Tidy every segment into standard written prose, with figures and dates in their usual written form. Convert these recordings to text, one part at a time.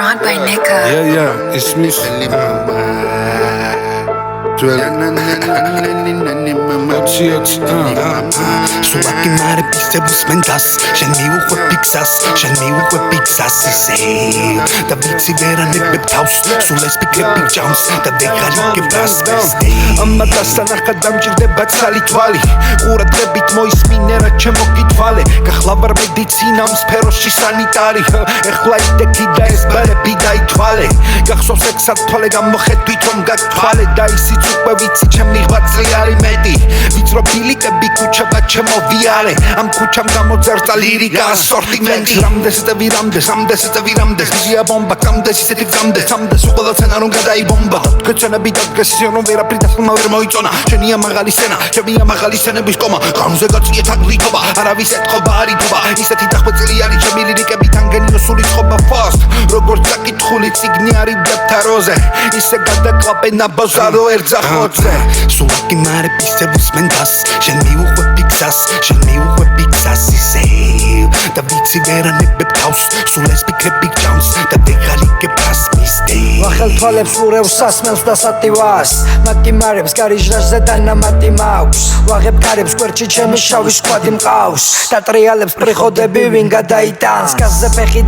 Ron by Nika. Yeah, it's me. Suaki mare piste busmentas Shen mi uwe pixas Shen mi uwe pixas Da vitsi vera nebe taus Sules pikre big jumps Da degari ke bras beste Amma dastana khadam jirde batsali tvali Qura trebit moisminera chemo gitvale Gakhla var medicina sferoshi sanitari Ეხლა იდექი და ეს ბარები დაითვალე გახსოვს ეგ სათვალე გამოხედვით რომ გაგთვალე და ისიც უკვე ვიცი ჩემი ღვაწლი არის მეტი ვიწრო ბილიკები ქუჩა ჩემოვიარე ამ ქუჩამ გამოძერწა ლირიკა ასორტიმენტი რამდენს და ვირამდეს ვიზია ბომბა გამდეს ისეთი გამდეს უყოლა ცენა რომ გადაიბომბა თქვენები დადგეს რომ ვერაფრით ახლა ვერ მოიწონა შენია მაღალი სცენა ჩემია მაღალი სცენების კომა ხანზე გაწიეთ აგლითობა არავის ეთყობა არითობა ისეთი დახვეწილი არის ჩემი ლირიკები თანგენიო სული ცხობა fast როგორც საკითხული ციგნი არის დაფთაროზე ისე გადაკლაპენა ბოზარო ერთზახოზე სულაკი მარე პისე ბუსმენდას შენ მიუყვე პიქსას ისე და ვიცი ვერა ნებებ თავს სულეს ფიქრები ჯამს და დეგალი გებრას მისტი ვახელ თვალებს ურევს სასმელს და სატივას მათი მარებს გარიჟრაშზე დანამატი მაქვს ვაღებ კარებს კვერჩი ჩემი შავი სკვადი მყავს და ტრიალებს პრიხოდები ვინ გადაიტანს გაზზე ფეხი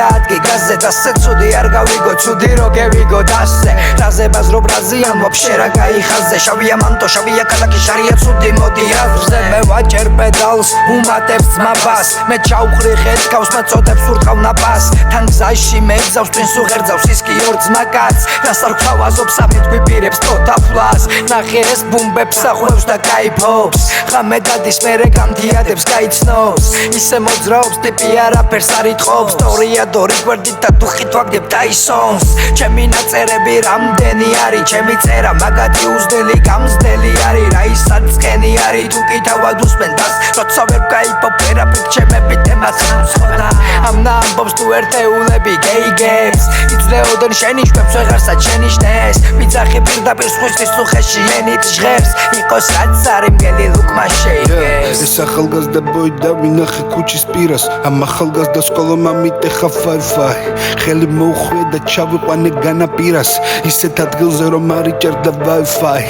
დაადგი გაზზე დასე ცუდი არ გავიგო ცუდი რო გევიგო დასე რაზე ბაზრო ბრაზიან ვაფშე რა გაიხაზე შავია მანტო შავია ქალაქი შარია ცუდი მოდი აზრზე მე ვაჭერ პედალს უმატებს მაბას მე ჩაუხრი ხეთქავს მაწოდებს ურტყავ ნაბას თან გზაში მე გზავს twin სუღერძავს ის კი ორ ძმაკაც დასარქვა ვაზობს ამით გვიპირებს თოთაფლას ნახე ეს ბუმბებს ახურებს და кайფობს ხამე დადის მერე გამთიადებს გაიცნობს ისე მოძრაობს ტიპი არაფერს არ იტყობს სტორია დორი გვერდით და დუხით ვაგდებ დაისონს ჩემი ნაწერები რამდენი არის ჩემი წერა მაგათი უზდელი გამზდელი არის რა ისაც წკენი არის თუ კი თავად უსმენდას როცა ვერ გაიფობ ვერაფრით ჩემები თემას ხმსხოდა ამნა ამბობს თუ ერთეულები გეიგებს იძლეოდენ შენი შვებს ვეღარსა შენიშნეს მიწახი პირდაპირ სხვისთვის თუ ხეში ენით ჟღერს იყოს რაც არის მგელი ლუკმა შეიგებს ეს ახალგაზრდა ბოი და ვინახე ქუჩის პირას ამ ახალგაზრდა სკოლამ ამიტეხა Wi-Fi ხელი მოუხვია და ჩავიყვანე განაპირას ისეთ ადგილზე რომ არიჭერდა Wi-Fi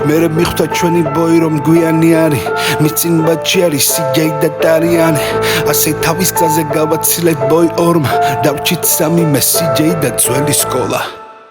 მერე მიხვდა ჩვენი ბოი რომ გვიანი არის მის წინ ბაჩი არის CJ და ტარიანი ასე თავის გზაზე გავაცილეთ ბოი ორმა დავჭით სამი მე CJ და ძველი სკოლა